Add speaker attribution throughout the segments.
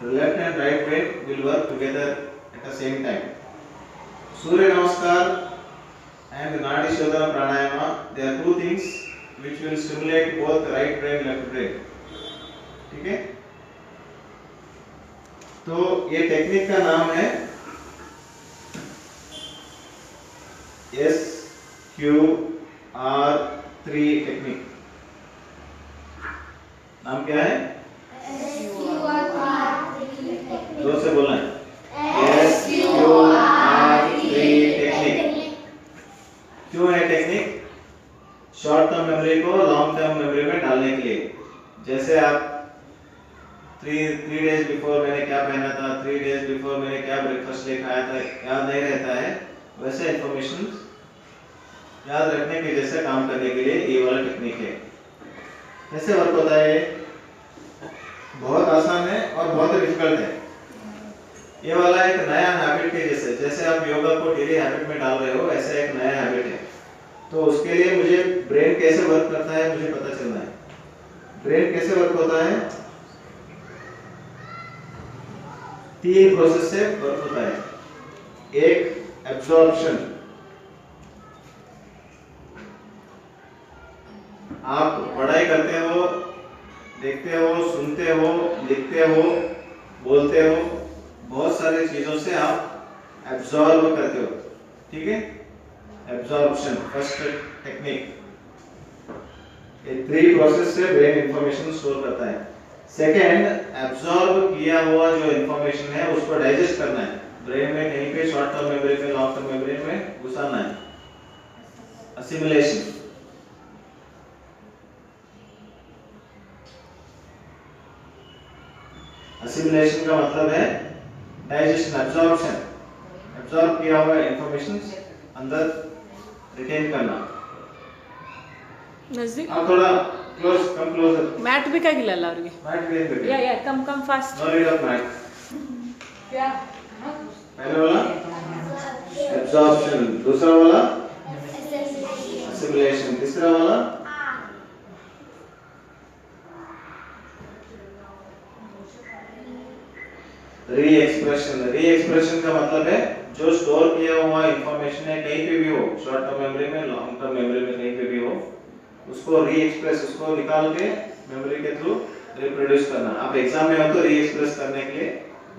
Speaker 1: left and right brain will work together at the same time. Surya Namaskar and Nadi Shodhana Pranayama, they are two things which will stimulate both right brain left brain. ठीक है? तो ये technique का नाम है SQR3 technique. नाम क्या है? जोर से बोलना है। SQR3 technique. क्यों है टेक्निक? शॉर्ट टर्म मेमोरी को लॉन्ग टर्म मेमोरी में डालने के लिए। जैसे आप 3 days बिफोर मैंने क्या पहना था, 3 days बिफोर मैंने क्या ब्रेकफास्ट ले खाया था, याद नहीं रहता है, वैसे इंफॉर्मेशन याद रखने के जैसे काम करने के लिए ये वाला टेक्निक है। कैसे वर्क होता है? बहुत आसान है और बहुत डिफिकल्ट है। ये वाला एक नया हैबिट के जैसे, जैसे आप योगा को डेली हैबिट में डाल रहे हो, ऐसा एक नया हैबिट है। तो उसके लिए मुझे ब्रेन कैसे वर्क करता है मुझे पता चलना है। ब्रेन कैसे वर्क होता है? 3 प्रोसेस से वर्क होता है। एक एब्जॉर्प्शन, आप पढ़ाई करते हो, देखते हो, सुनते हो, लिखते हो, बोलते हो, बहुत सारी चीजों से आप एब्जॉर्ब करते हो। ठीक है? Absorption first technique. ये 3 प्रोसेस से ब्रेन इंफॉर्मेशन स्टोर करता है। सेकेंड, एब्जॉर्ब किया हुआ जो इंफॉर्मेशन है उसको डाइजेस्ट करना है। ब्रेन में कहीं पे शॉर्ट टर्म मेमोरी में, लॉन्ग टर्म मेमोरी में घुसाना है। असिमिलेशन। असिमिलेशन का मतलब है डाइजेशन, एब्जॉर्प्शन। एब्जॉर्ब किया हुआ इंफॉर्मेशन अंदर रिटेन करना।
Speaker 2: नजदीक
Speaker 1: आप थोड़ा क्लोज, कम क्लोजर।
Speaker 2: मैट भी ಬೇಕಾಗಿಲ್ಲ ಅವರಿಗೆ।
Speaker 1: मैट भी देंगे।
Speaker 2: या कम fast.
Speaker 1: No need of mat.
Speaker 2: क्या?
Speaker 1: पहले वाला एब्जॉर्प्शन, दूसरा वाला असिमिलेशन, तीसरा वाला री एक्सप्रेशन। री एक्सप्रेशन का मतलब है जो स्टोर किया हुआ इंफॉर्मेशन है कहीं पे भी हो, शॉर्ट टर्म मेमोरी में, लॉन्ग टर्म मेमोरी में, कहीं पे भी हो, उसको री एक्सप्रेस, उसको निकाल के मेमोरी के थ्रू रिप्रोड्यूस करना। आप एग्जाम में हो तो री एक्सप्रेस करने के लिए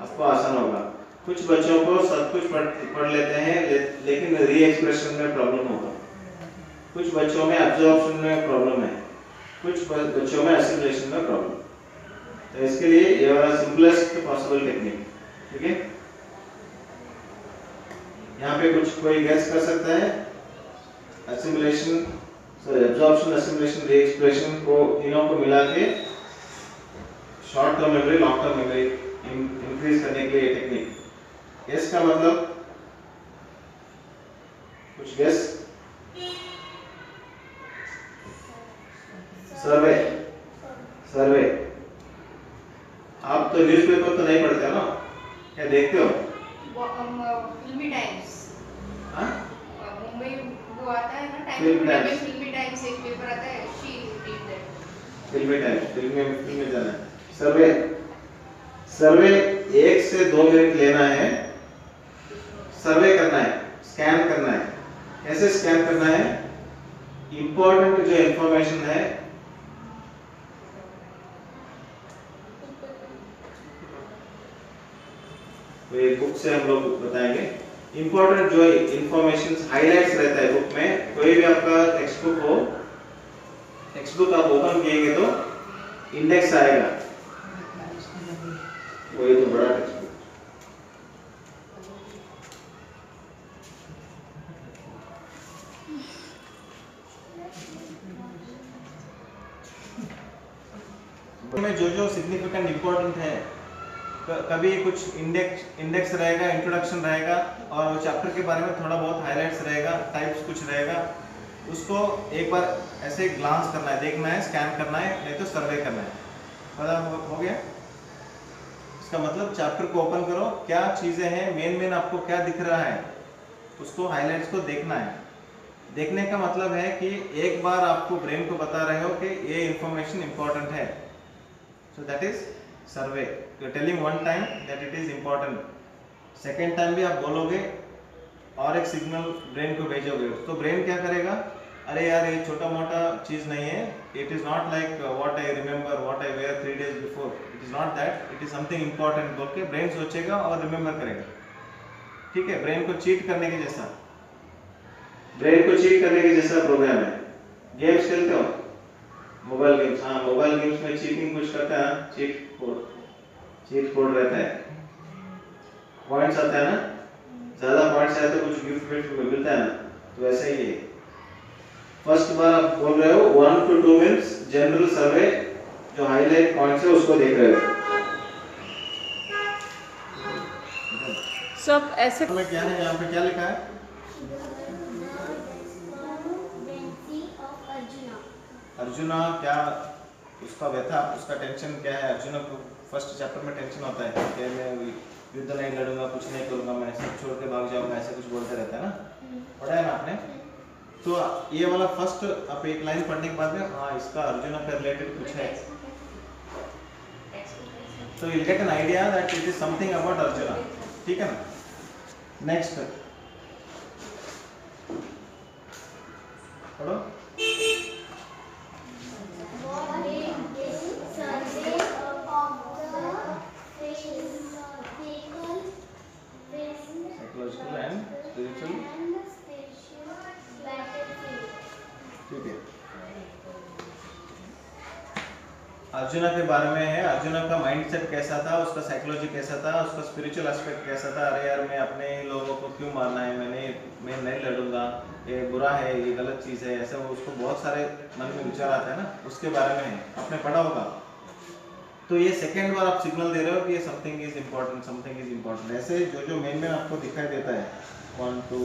Speaker 1: आपको आसान होगा। कुछ बच्चों को सब कुछ पढ़ लेते हैं लेकिन री एक्सप्रेशन में प्रॉब्लम होगा। कुछ बच्चों में एब्जॉर्प्शन में प्रॉब्लम है, कुछ बच्चों में असिमिलेशन में प्रॉब्लम। तो इसके लिए ये वाला सिंपलेस्ट पॉसिबल टेक्निक। ठीक है? यहाँ पे कुछ कोई गेस कर सकता है? असिमिलेशन, सॉरी एब्जॉर्प्शन, असिमिलेशन, री एक्सप्रेशन को तीनों को मिला के short term memory, long term memory increase करने के लिए टेक्निक। गेस का मतलब कुछ गेस? सर्वे। सर्वे। आप तो न्यूज़पेपर तो नहीं पढ़ते हो ना? क्या देखते हो?
Speaker 3: फिल्मी टाइम्स।
Speaker 1: हाँ?
Speaker 3: मुंबई वो आता है ना
Speaker 1: फिल्मी
Speaker 3: टाइम,
Speaker 1: टाइम्स।
Speaker 3: फिल्मी टाइम्स एक पेपर आता है, शी रीड दैट।
Speaker 1: फिल्मी टाइम्स, फिल्म में जाना है। सर्वे। सर्वे 1 से 2 मिनट लेना है, सर्वे करना है, स्कैन करना है। कैसे स्कैन करना है? इंपॉर्टेंट जो इंफॉर्मेशन है वे बुक से हम लोग बताएंगे। इंपॉर्टेंट जो इंफॉर्मेशन हाइलाइट्स रहता है बुक में, कोई भी आपका टेक्स्ट बुक हो, टेक्स्ट बुक आप ओपन किएंगे तो इंडेक्स आएगा। वो ये तो बड़ा टेक्स्ट बुक। में जो सिग्निफिकेंट इंपॉर्टेंट है, कभी कुछ इंडेक्स रहेगा, इंट्रोडक्शन रहेगा और वो चैप्टर के बारे में थोड़ा बहुत हाइलाइट्स रहेगा, टाइप्स कुछ रहेगा, उसको एक बार ऐसे ग्लांस करना है, देखना है, स्कैन करना है, नहीं तो सर्वे करना है। पता हो गया? इसका मतलब चैप्टर को ओपन करो, क्या चीज़ें हैं, मेन आपको क्या दिख रहा है, उसको हाइलाइट्स को देखना है। देखने का मतलब है कि एक बार आपको ब्रेन को बता रहे हो कि ये इंफॉर्मेशन इंपॉर्टेंट है। So that is survey, you are telling one time that it is important, second time भी आप बोलोगे और एक सिग्नल ब्रेन को भेजोगे, तो ब्रेन क्या करेगा, अरे यार ये छोटा मोटा चीज नहीं है, it is not like what I remember what I were 3 days before, it is not that, it is something important बोल के ब्रेन सोचेगा और रिमेंबर करेगा। ठीक है, ब्रेन को चीट करने के जैसा, ब्रेन को चीट करने के जैसा प्रोग्राम है। गेम्स खेलते हो, मोबाइल गेम्स, हाँ मोबाइल गेम्स में चीटिंग कुछ करता है, चीट कोड रहता है, पॉइंट्स आता है ना, ज्यादा पॉइंट्स आए तो कुछ गिफ्ट मिलता है ना, तो वैसे ही है। फर्स्ट बार आप बोल रहे हो 1 to 2 मिनट्स जनरल सर्वे, जो हाईलाइट पॉइंट्स है उसको देख रहे हो।
Speaker 2: सब ऐसे
Speaker 1: में क्या है, यहाँ पे क्या लिखा है, अर्जुना, क्या उसका व्यथा, उसका टेंशन क्या है, अर्जुन को फर्स्ट चैप्टर में टेंशन होता है कि मैं युद्ध नहीं लड़ूंगा, कुछ नहीं करूंगा, मैं सब छोड़ के भाग जाऊंगा, ऐसे कुछ बोलते रहता है ना, पढ़ा है ना आपने। तो ये वाला फर्स्ट आप एक लाइन पढ़ने के बाद में, हाँ इसका अर्जुन के रिलेटेड कुछ है, तो you get an idea that it is something about arjuna. ठीक है ना, नेक्स्ट पढ़ो। साइकोलॉजिकल एंड स्पिरिचुअल, ठीक है। अर्जुना के बारे में है, अर्जुना का माइंडसेट कैसा था, उसका साइकोलॉजी कैसा था, उसका स्पिरिचुअल एस्पेक्ट कैसा था, अरे यार मैं अपने लोगों को क्यों मारना है, मैं नहीं लड़ूंगा, ये बुरा है, ये गलत चीज़ है, ऐसा उसको बहुत सारे मन में विचार आता है ना, उसके बारे में है, आपने पढ़ा होगा। तो ये सेकेंड बार आप सिग्नल दे रहे हो कि ये something is important, something is important, ऐसे जो मेन आपको दिखाई देता है 1 2।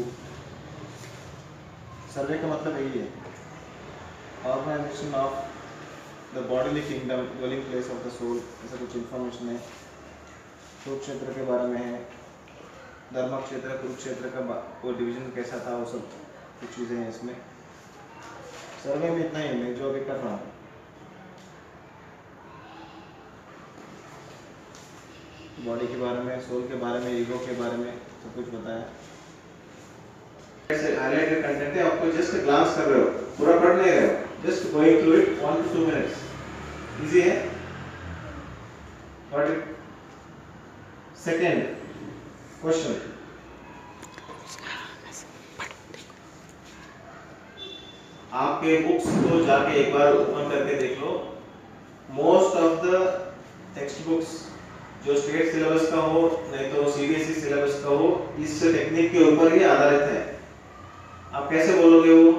Speaker 1: सर्वे का मतलब यही है, organisation of the bodily kingdom, dwelling place of the soul, ऐसा कुछ इन्फॉर्मेशन है। कुरुक्षेत्र के बारे में है, धर्म क्षेत्र, कुरुक्षेत्र का वो डिवीजन कैसा था, वो सब कुछ चीज़ें हैं इसमें। सर्वे में इतना ही मैं जो अभी कर रहा हूँ। बॉडी के बारे में, सोल के बारे में, ईगो के बारे में सब कुछ बताया। ऐसे हाईलाइटेड कंटेंट है, आपको जस्ट ग्लांस कर रहे हो, पूरा पढ़ नहीं रहे हो, just going through it 1 to 2 minutes, easy है। व्हाट इट सेकंड क्वेश्चन, आपके बुक्स को जाके एक बार ओपन करके देख लो। Most of the text books जो स्टेट सिलेबस का हो, नहीं तो सीबीएसई सिलेबस का हो, इस टेक्निक के ऊपर ही आधारित है। आप कैसे बोलोगे, वो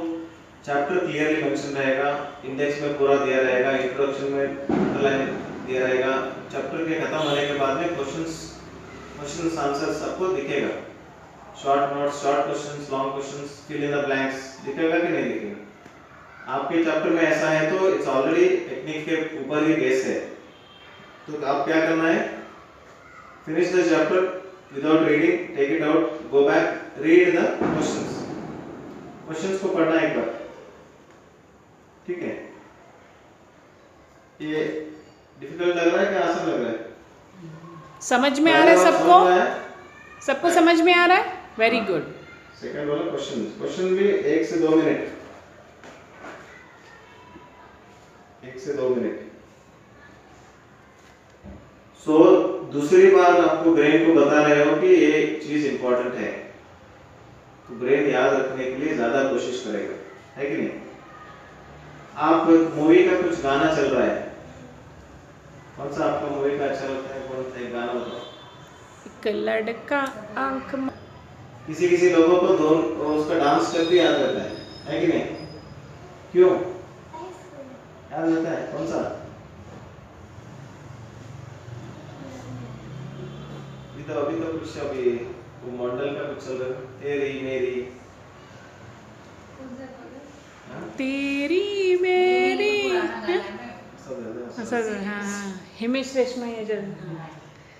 Speaker 1: चैप्टर क्लियरली मेंशन रहेगा, इंडेक्स में पूरा दिया रहेगा, इंट्रोडक्शन में अंडरलाइन दिया रहेगा, चैप्टर के खत्म होने के बाद में क्वेश्चंस आंसर्स आपको दिखेगा, short notes, short questions, long questions, fill in the blanks दिखेगा कि नहीं दिखेगा। आपके चैप्टर में ऐसा है तो इट्स ऑलरेडी टेक्निक के ऊपर ही बेस है। तो आप क्या करना है, finish the chapter without reading, take it out, go back, read the questions को पढ़ना एक बार, ठीक है। ये डिफिकल्ट लग रहा है कि आसान लग रहा है?
Speaker 2: समझ में आ रहा है सबको? सबको समझ में आ रहा है? Very good.
Speaker 1: सेकंड वाला क्वेश्चन भी 1 से 2 मिनट, 1 से 2 मिनट। सो दूसरी बार आपको ब्रेन को बता रहे हो कि ये चीज इंपॉर्टेंट है, तो ब्रेन याद रखने के लिए ज्यादा कोशिश करेगा, है कि नहीं। आप मूवी का कुछ गाना चल रहा है, कौन सा आपका मूवी का अच्छा लगता है, कौन सा एक गाना बताओ।
Speaker 2: एक लड़का आंख
Speaker 1: किसी लोगों को उसका डांस स्टेप भी याद रहता है कि नहीं, क्यों याद रहता है, कौन सा? अभी तो कुछ अभी वो मॉडल का कुछ चल रहा है, तेरी मेरी,
Speaker 2: तेरी मेरी,
Speaker 1: सब
Speaker 2: हाँ हाँ, हिमेश रेशमा ये जो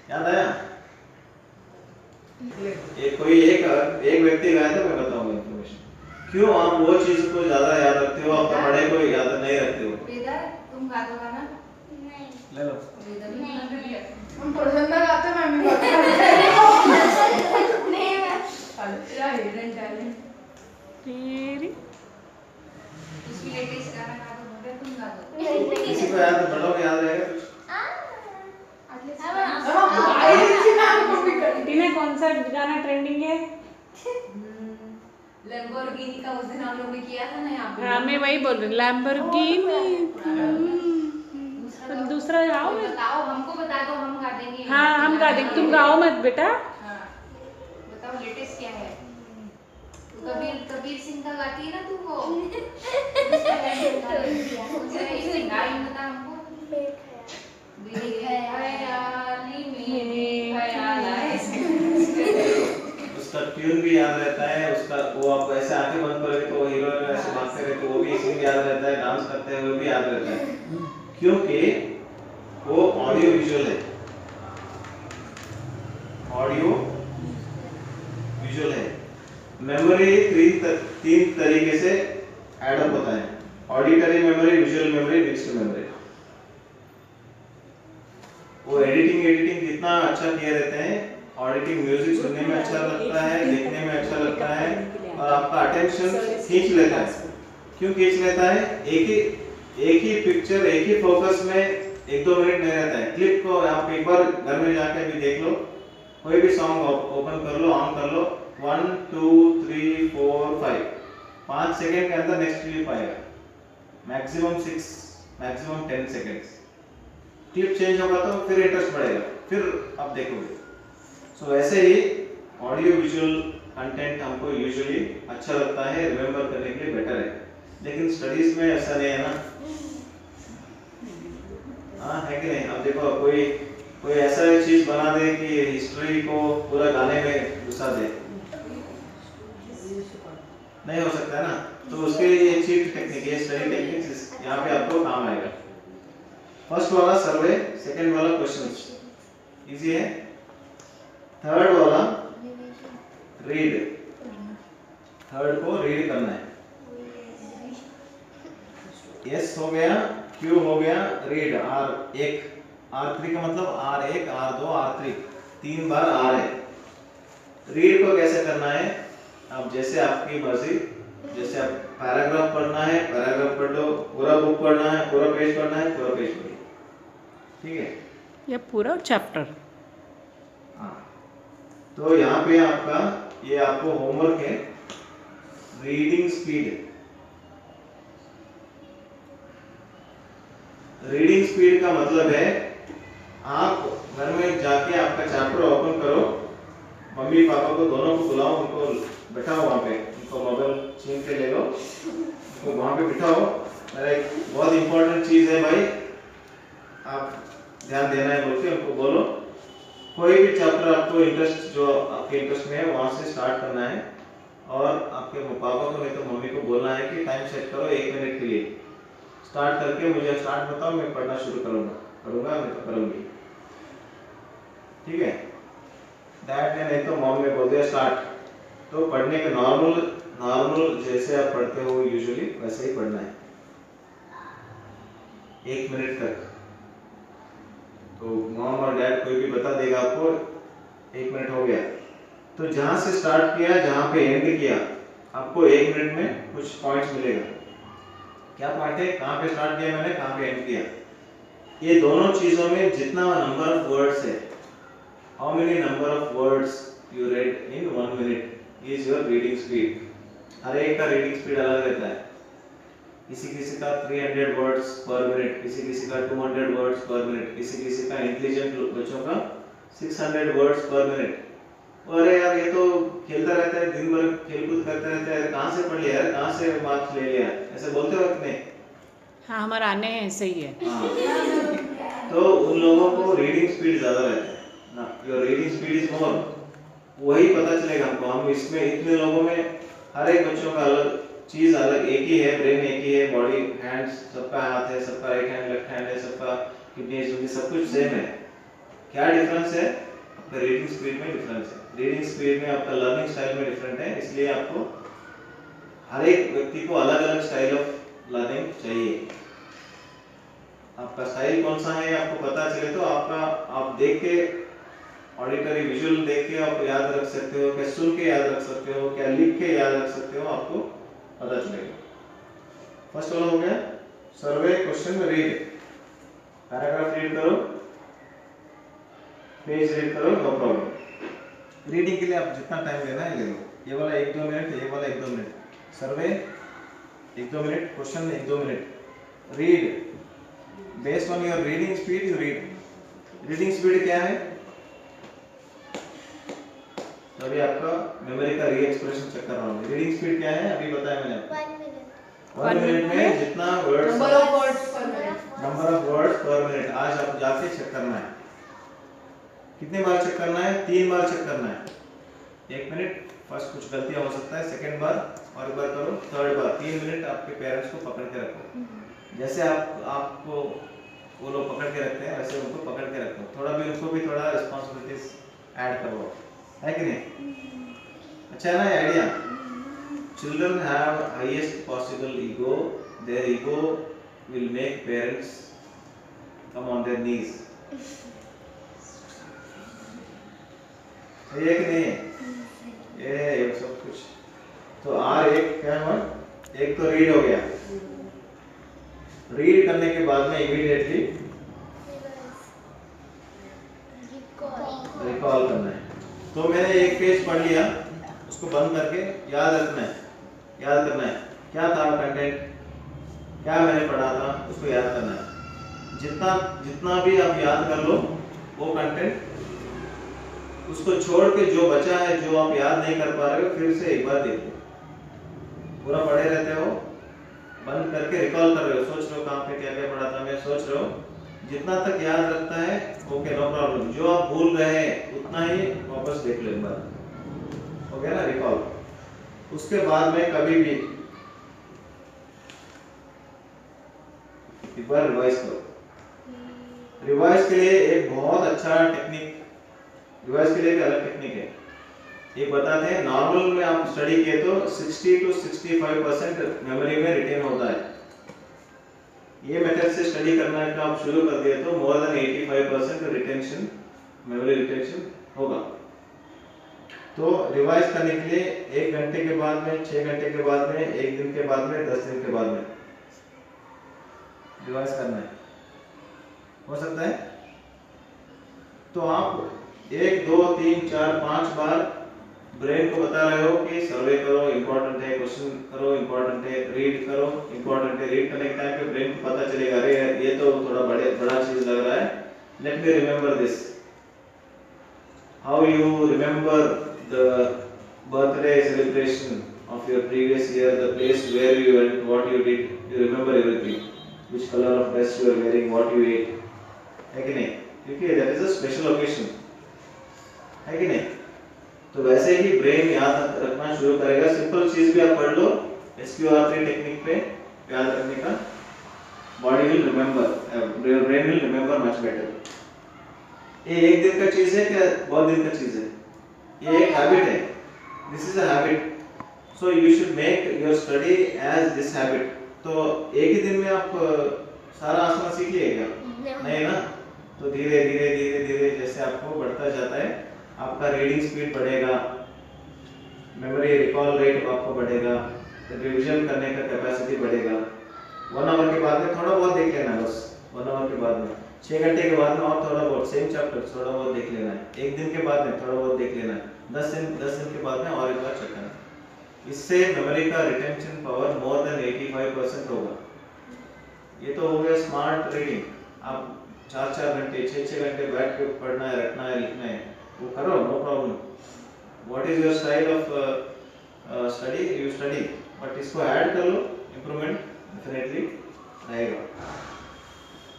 Speaker 1: याद आया। कोई एक व्यक्ति गाया था, मैं बताऊंगा इन्फॉर्मेशन। क्यों आप वो चीज को ज्यादा याद रखते हो, आप पढ़े को याद नहीं रखते हो?
Speaker 3: वेदा, तुम गा दो गाना।
Speaker 1: ले लो।
Speaker 3: हम प्रसन्ना गाते मैं भी गाती तेरा हिडन टैलेंट
Speaker 2: तेरी
Speaker 3: उसकी लेटेस्ट गाना गा दो मुझे तुम गा दो
Speaker 1: किसी को याद बड़ों को याद रहेगा कुछ?
Speaker 2: टीना कौन सा गाना ट्रेंडिंग है?
Speaker 3: लैम्बोर्गिनी का उस दिन हम लोग ने किया था ना यहाँ पे
Speaker 2: हाँ मैं वही बोल रही हूँ लैम्बोर्गिनी। दूसरा गाओ।
Speaker 3: बताओ हमको बता दो हम गा देंगे
Speaker 2: हाँ हम गा देंगे, तुम गाओ मत बेटा।
Speaker 3: हाँ बताओ लेटेस्ट क्या है कबीर सिंह का गाती है ना तू वो गाड़ी बता हमको बेख्याली में ख्याल आए
Speaker 1: उसका ट्यून भी याद रहता है उसका वो आप ऐसे आंखें बंद करोगे तो हीरो ऐसे भागते रहते वो भी इसी याद रहता है डांस करते हैं वो भी याद रहता है क्योंकि वो ऑडियो विजुअल है ऑडियो विजुअल है मेमोरी तीन तरीके से ऐड अप होता है auditory memory visual memory mixed memory वो एडिटिंग कितना अच्छा किए रहते हैं ऑडिटिंग म्यूजिक सुनने में अच्छा लगता है देखने में अच्छा लगता है और आपका अटेंशन खींच लेता है क्यों खींच लेता है एक ही पिक्चर एक ही फोकस में 1-2 मिनट नहीं रहता है क्लिप को आप एक बार घर में जाके भी देख लो कोई भी सॉन्ग ओपन कर लो ऑन कर लो 1 2 3 4 5 सेकंड के अंदर नेक्स्ट क्लिप आएगा मैक्सिमम 10 सेकंड्स क्लिप चेंज होगा तो फिर इंटरेस्ट बढ़ेगा फिर आप देखोगे सो वैसे ही ऑडियो विजुअल कंटेंट हमको यूजुअली अच्छा लगता है रिमेंबर करने के लिए बेटर है लेकिन स्टडीज में ऐसा नहीं है ना हाँ है कि नहीं अब देखो कोई ऐसा चीज बना दे कि हिस्ट्री को पूरा गाने में घुसा दे नहीं हो सकता है ना तो उसके लिए ये चीट टेक्निक है स्टडी टेक्निक यहाँ पे आपको काम आएगा फर्स्ट वाला सर्वे सेकंड वाला क्वेश्चंस इजी है थर्ड वाला रीड थर्ड को रीड करना है यस हो गया क्यू हो गया रीड R1 R3 का मतलब R1 R2 R3 तीन बार R है रीड को कैसे करना है अब जैसे आपकी मर्जी जैसे आप पैराग्राफ पढ़ना है पैराग्राफ पढ़ लो पूरा बुक पढ़ना है पूरा पेज पढ़ना है पूरा पेज पढ़ो ठीक है
Speaker 2: ये पूरा चैप्टर
Speaker 1: हाँ तो यहाँ पे आपका ये आपको होमवर्क है रीडिंग स्पीड रीडिंग स्पीड का मतलब है आप घर में जाके आपका चैप्टर ओपन करो मम्मी पापा को दोनों को बुलाओ उनको बैठाओ वहाँ पे उनको मोबाइल छीन के ले लो उनको वहाँ पे बिठाओ एक बहुत इंपॉर्टेंट चीज़ है भाई आप ध्यान देना है बोल के उनको बोलो कोई भी चैप्टर आपको इंटरेस्ट जो आपके इंटरेस्ट में है वहाँ से स्टार्ट करना है और आपके पापा को नहीं तो मम्मी को बोलना है कि टाइम सेट करो 1 मिनट के लिए स्टार्ट करके मुझे स्टार्ट बताओ मैं पढ़ना शुरू करूँगा मैं तो करूँगी ठीक है दैट में नहीं तो मॉम ने बोल दिया स्टार्ट तो पढ़ने के नॉर्मल जैसे आप पढ़ते हो यूजुअली वैसे ही पढ़ना है 1 मिनट तक तो मॉम और डैड कोई भी बता देगा आपको 1 मिनट हो गया तो जहां से स्टार्ट किया जहां पे एंड किया आपको 1 मिनट में कुछ पॉइंट्स मिलेगा क्या पॉइंट है कहां पे स्टार्ट किया मैंने कहां पे एंड किया ये दोनों चीजों में जितना नंबर ऑफ वर्ड्स है how many number of words you read in 1 minute is your reading speed हर एक का रीडिंग स्पीड अलग रहता है किसी का 300 वर्ड्स पर मिनट किसी का 200 वर्ड्स पर मिनट किसी का इंटेलिजेंट बच्चों का 600 वर्ड्स पर मिनट अरे यार ये तो खेलता रहता है दिन भर खेलकूद करता रहता है कहाँ से पढ़ लिया यार कहाँ से मार्क्स ले लिया ऐसे बोलते हो कि नहीं
Speaker 2: हाँ हमारा आने हैं सही है
Speaker 1: हाँ तो उन लोगों को रीडिंग स्पीड ज्यादा रहता है ना your reading speed is more वही पता चलेगा हमको हम इसमें इतने लोगों में हर एक बच्चों का अलग चीज अलग एक ही है ब्रेन एक ही है बॉडी हैंड्स सबका हाथ है सबका राइट हैंड लेफ्ट हैंड है सबका किडनी सब कुछ सेम है क्या डिफरेंस है आपका रीडिंग स्पीड में डिफरेंस है रीडिंग स्पीड में आपका लर्निंग स्टाइल में डिफरेंट है इसलिए आपको हर एक व्यक्ति को अलग अलग स्टाइल ऑफ लर्निंग चाहिए आपका स्टाइल कौन सा है आपको पता चले तो आपका आप देख के ऑडिटरी विजुअल देख के आप याद रख सकते हो, क्या सुन के याद रख सकते हो, क्या लिख के याद रख सकते हो, आपको पता चलेगा। फर्स्ट वाला हो गया सर्वे क्वेश्चन रीड, पैराग्राफ रीड करो, पेज रीड करो, नो प्रॉब्लम। रीडिंग के लिए आप जितना टाइम लेना है ले लो, ये वाला 1-2 मिनट, ये वाला 1-2 minute, survey 1-2 minute, question 1-2 minute. Read based on your reading speed you read. Reading speed क्या है? तो अभी आपका मेमोरी का री एक्सप्रेशन चेक कर रहा हूँ। रीडिंग स्पीड क्या है अभी बताया मैंने आपको। 1 मिनट में जितना words,
Speaker 3: Number of words per minute.
Speaker 1: Number of words per minute. आज आप जाके चेक करना है। कितने बार चेक करना है? 3 बार चेक करना है। 1 मिनट फर्स्ट कुछ गलतियां हो सकता है, सेकंड बार और एक बार करो, थर्ड बार 3 मिनट आपके पेरेंट्स को पकड़ के रखो। जैसे आपको वो लोग पकड़ के रखते हैं वैसे उनको पकड़ के रखो। थोड़ा भी उनको भी थोड़ा रिस्पांसिबिलिटीज ऐड करो, है कि नहीं? अच्छा है ना ये idea? Children have highest possible ego. Their ego will make parents come on their knees. सही है कि नहीं? ये सब कुछ तो एक क्या हुआ? एक तो रीड हो गया। रीड करने के बाद में इमीडिएटली रिकॉल करना है। तो मैंने एक पेज पढ़ लिया, उसको बंद करके याद रखना है, याद करना है क्या था कंटेंट, क्या मैंने पढ़ा था, उसको याद करना है। जितना भी आप याद कर लो वो कंटेंट, उसको छोड़ के जो बचा है, जो आप याद नहीं कर पा रहे हो, फिर से एक बार देखो। पूरा पढ़े रहते हो, बंद करके रिकॉल कर रहे हो, सोच रहे हो कहाँ पे क्या क्या पढ़ा था, मैं सोच रहे हो। जितना तक याद रखता है ओके, नो प्रॉब्लम। जो आप भूल रहे हैं उतना ही वापस देख लो एक बार, हो गया ना रिकॉल। उसके बाद में कभी भी एक बार रिवाइज करो। रिवाइज के लिए एक बहुत अच्छा टेक्निक, रिवाइज के लिए एक अलग टेक्निक है। ये बताते हैं नॉर्मल में आप स्टडी किए तो 60 to 65% मेमोरी में रिटेन होता है। ये मेथड से स्टडी करना है, आप शुरू कर दिए तो more than 85% retention, memory retention होगा। तो रिवाइज करने के लिए 1 घंटे के बाद में, 6 घंटे के बाद में, 1 दिन के बाद में, 10 दिन के बाद में रिवाइज करना है, हो सकता है। तो आप 1, 2, 3, 4, 5 बार ब्रेन को बता रहे हो कि सर्वे करो, इंपॉर्टेंट है, क्वेश्चन करो, इंपॉर्टेंट है, रीड करो, इंपॉर्टेंट है। रीड करने के टाइम पे ब्रेन को पता चलेगा, अरे ये तो थोड़ा बड़ा चीज लग रहा है, let me remember this. How you remember the birthday celebration of your previous year, the place where you went, what you did, you remember everything, which color of dress you are wearing, what you ate, है कि नहीं? क्योंकि that is a special occasion, है कि नहीं? तो वैसे ही brain याद रखना शुरू करेगा। सिंपल चीज भी आप पढ़ लो, SQR3 टेक्निक पे याद रखने का, body will remember, brain will remember much better. ये एक दिन का चीज है क्या बहुत दिन का चीज है? ये एक हैबिट है, this is a habit. So you should make your study as this habit. तो एक ही दिन में आप सारा आसना सीख लिए क्या? नहीं ना। तो धीरे धीरे धीरे धीरे जैसे आपको बढ़ता जाता है, आपका रीडिंग स्पीड बढ़ेगा, मेमोरी रिकॉल रेट आपको बढ़ेगा, रिवीजन करने का कैपेसिटी बढ़ेगा। 1 आवर के बाद में थोड़ा बहुत देख लेना है बस, 1 आवर के बाद में, 6 घंटे के बाद में और थोड़ा बहुत सेम चैप्टर थोड़ा बहुत देख लेना है, 1 दिन के बाद में थोड़ा बहुत देख लेना है, 10 दिन के बाद में और एक बार चेक करना है। इससे मेमोरी का रिटेंशन पावर मोर देन 85% होगा। ये तो हो गया स्मार्ट रीडिंग। आप 4-4 घंटे 6-6 घंटे बैठ के पढ़ना है, रखना है, लिखना है, वो करो, no problem. What is your style of study, you study, but इसको ऐड कर लो, इंप्रूवमेंट डेफिनेटली रहेगा।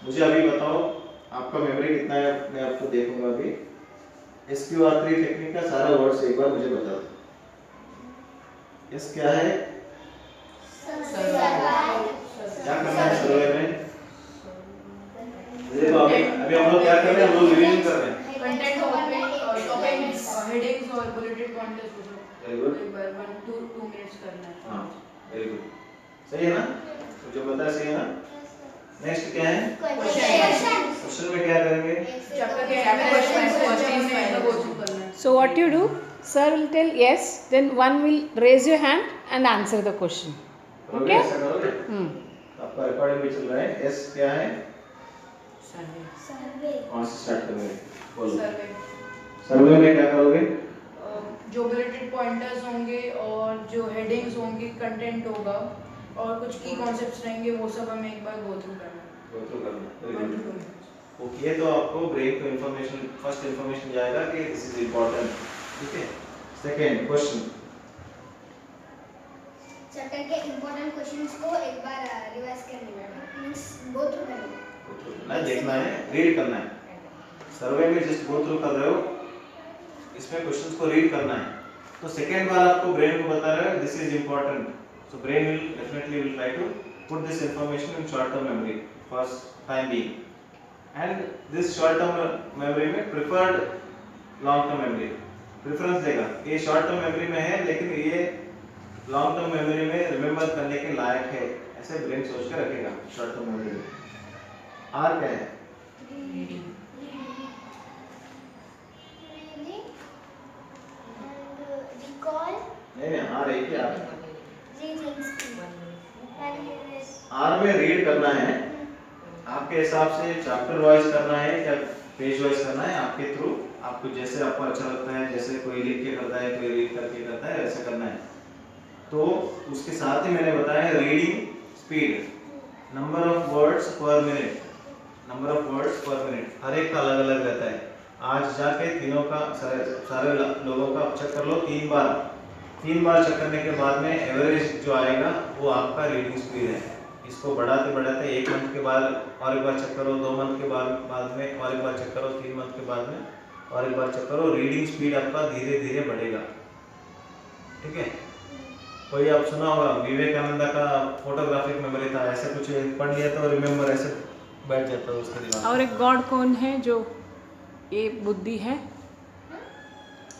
Speaker 1: मुझे अभी बताओ आपका मेमोरी कितना है, मैं आपको देखूंगा अभी। SQR3 टेक्निक का सारा वर्ड्स एक बार मुझे बता दो। इस क्या है? क्या करना है सर्वे में? देखो अभी हम लोग क्या कर रहे हैं, हम लोग रिवीजन कर रहे हैं।
Speaker 3: कंटेंट टॉपिक्स, हेडिंग्स और बुलेटेड पॉइंट्स को
Speaker 1: वेरी गुड,
Speaker 3: एक बार 1-2 मिनट्स करना है।
Speaker 1: हां वेरी गुड, सही है ना? तो जो बताया सही है ना? नेक्स्ट क्या है?
Speaker 3: क्वेश्चन।
Speaker 1: क्वेश्चन में क्या करेंगे?
Speaker 3: चैप्टर के क्वेश्चन में गो थ्रू करना है।
Speaker 2: So what you do? Sir will tell yes, then one will raise your hand and answer the question.
Speaker 1: करोगे?
Speaker 2: Okay?
Speaker 1: ऐसा करोगे? आपका रिकॉर्डिंग भी चल रहा है। यस क्या है?
Speaker 3: सर्वे।
Speaker 1: कौन से स्टार्ट करोगे? बोलो।
Speaker 3: सर्वे।
Speaker 1: सर्वे में क्या करोगे?
Speaker 3: जो बुलेटेड पॉइंटर्स होंगे और जो हेडिंग्स होंगी, कंटेंट होगा और कुछ की कॉन्सेप्ट्स रहेंगे, वो सब हमें एक बार गो थ्रू करना है।
Speaker 1: गो थ्रू करना। Very
Speaker 3: 1
Speaker 1: good.
Speaker 3: to 2 minutes।
Speaker 1: वो किए तो आपको ब्रेन को इंफॉर्मेशन, फर्स्ट इंफॉर्मेशन जाएगा कि दिस इज इंपॉर्टेंट। ठीक है। Second question.
Speaker 4: चैप्टर के इम्पोर्टेंट क्वेश्चंस को एक बार रिवाइज करने में मींस गो थ्रू करना
Speaker 1: ना देखना है, रीड करना है। सर्वे में जस्ट गो थ्रू कर रहे हो, इसमें क्वेश्चंस को रीड करना है। तो सेकंड बार आपको ब्रेन को बता रहा है this is important, so brain will definitely will try to put this information in short term memory first time being. And this short term memory में preferred long term memory preference देगा। ये short term memory में है लेकिन ये long term memory में remember करने के लायक है, ऐसे ब्रेन सोच के रखेगा शॉर्ट टर्म मेमोरी में। आर क्या है?
Speaker 3: रीडिंग।
Speaker 1: नहीं आर है क्या?
Speaker 4: रीडिंग
Speaker 1: आर में रीड करना है, आपके हिसाब से चैप्टर वाइज करना है या पेज वाइज करना है, आपके थ्रू आपको जैसे आपको अच्छा लगता है, जैसे कोई लिख के करता है कोई रीड करके करता है, वैसे करना है। तो उसके साथ ही मैंने बताया reading speed, number of words per minute, number of words per minute हर एक का अलग अलग रहता है। आज जाके तीनों का सारे लोगों का चेक कर लो 3 बार चेक करने के बाद में एवरेज जो आएगा वो आपका रीडिंग स्पीड है। इसको बढ़ाते बढ़ाते 1 मंथ के बाद और एक बार चेक करो, 2 मंथ के बाद में और एक बार चेक करो, 3 मंथ के बाद में और एक बार चेक करो, रीडिंग स्पीड आपका धीरे धीरे बढ़ेगा। ठीक है। कोई आप सुना होगा विवेकानंद का फोटोग्राफिक मेमोरी था, ऐसा कुछ पढ़ लिया तो रिमेम्बर ऐसे बैठ जाता है उसके दिमाग में।
Speaker 2: और एक गॉड कौन है जो ये बुद्धि है?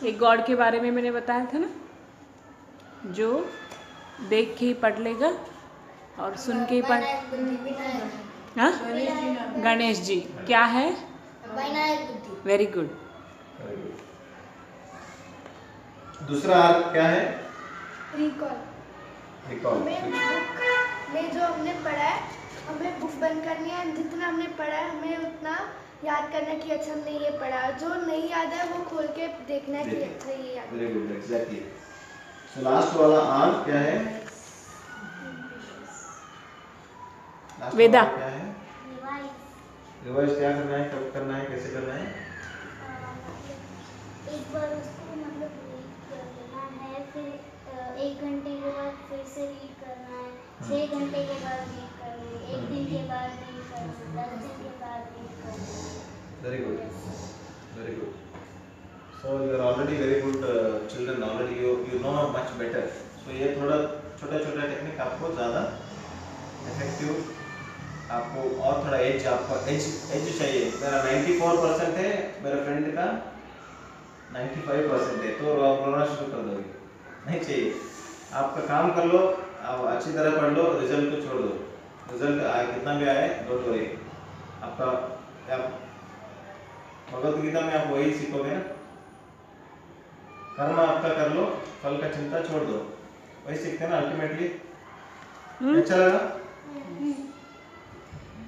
Speaker 2: एक गॉड के बारे में मैंने बताया था ना, जो देख के ही पढ़ लेगा और सुन के ही पढ़। हाँ, गणेश जी क्या है? Very good.
Speaker 1: दूसरा आर क्या है?
Speaker 4: रिकॉल।
Speaker 1: रिकॉल।
Speaker 4: में जो हमने पढ़ा है हमें बुक बंद करनी है, जितना हमने पढ़ा है हमें उतना याद करना कि अच्छा हमने ये पढ़ा, जो नहीं याद है वो खोल के देखना है कि अच्छा ये याद।
Speaker 1: Very good, exactly. So last वाला आर क्या है?
Speaker 2: वेदा।
Speaker 1: क्या है? रिवाइज क्या करना है, कब करना है, कैसे करना है?
Speaker 4: एक बार उसको मतलब रीड कर लेना है, फिर 1 घंटे के बाद फिर से रीड करना है, 6 घंटे के बाद रीड करना है, 1 दिन के बाद रीड करना है, 10 दिन के बाद रीड करना है।
Speaker 1: Very good, very good. So you are already very good children, already you know much better. So ये थोड़ा छोटा छोटा टेक्निक आपको ज़्यादा इफेक्टिव, आपको और थोड़ा एज, आपको एज चाहिए। मेरा 94% है, मेरे फ्रेंड का 95% है, तो रोना शुरू कर दोगे, नहीं चाहिए। आपका काम कर लो, आप अच्छी तरह पढ़ लो, रिजल्ट को छोड़ दो। रिजल्ट कितना भी आए डोंट वरी। आपका आप भगवत गीता में आप वही सीखोगे ना, कर्म आपका कर लो, फल का चिंता छोड़ दो, वही सीखते हैं ना अल्टीमेटली। अच्छा लगा?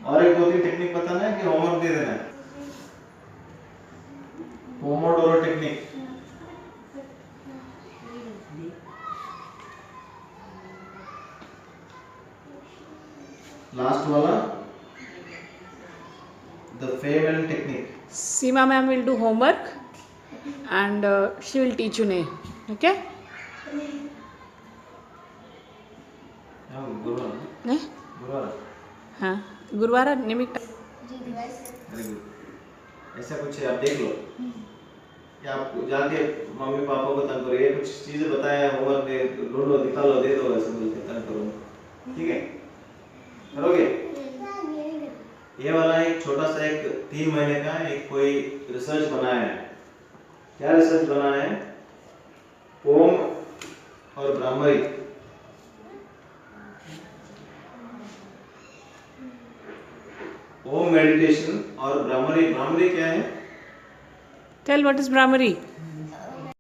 Speaker 1: और एक 2-3 टेक्निक बताना है कि होमवर्क दे देना है? Pomodoro technique. लास्ट वाला the Feynman technique.
Speaker 2: Seema ma'am will do homework and she will teach you name. Okay?
Speaker 1: गुरुवार
Speaker 2: नहीं?
Speaker 1: गुरुवार
Speaker 2: हाँ, गुरुवार निमित्त।
Speaker 1: Very good. ऐसा कुछ आप देख लो कि आप जाके मम्मी पापा को तंग करो, ये कुछ चीजें बताया होमवर्क दे, ढूंढो, निकालो, दे दो, ऐसे बोलते तंग करो। ठीक है, करोगे? ये वाला एक छोटा सा एक 3 महीने का एक कोई रिसर्च बनाया है। क्या रिसर्च बनाया है? पोम और ब्राह्मरी, ओम मेडिटेशन और भ्रामरी। भ्रामरी क्या है?
Speaker 2: Tell what is bhramari?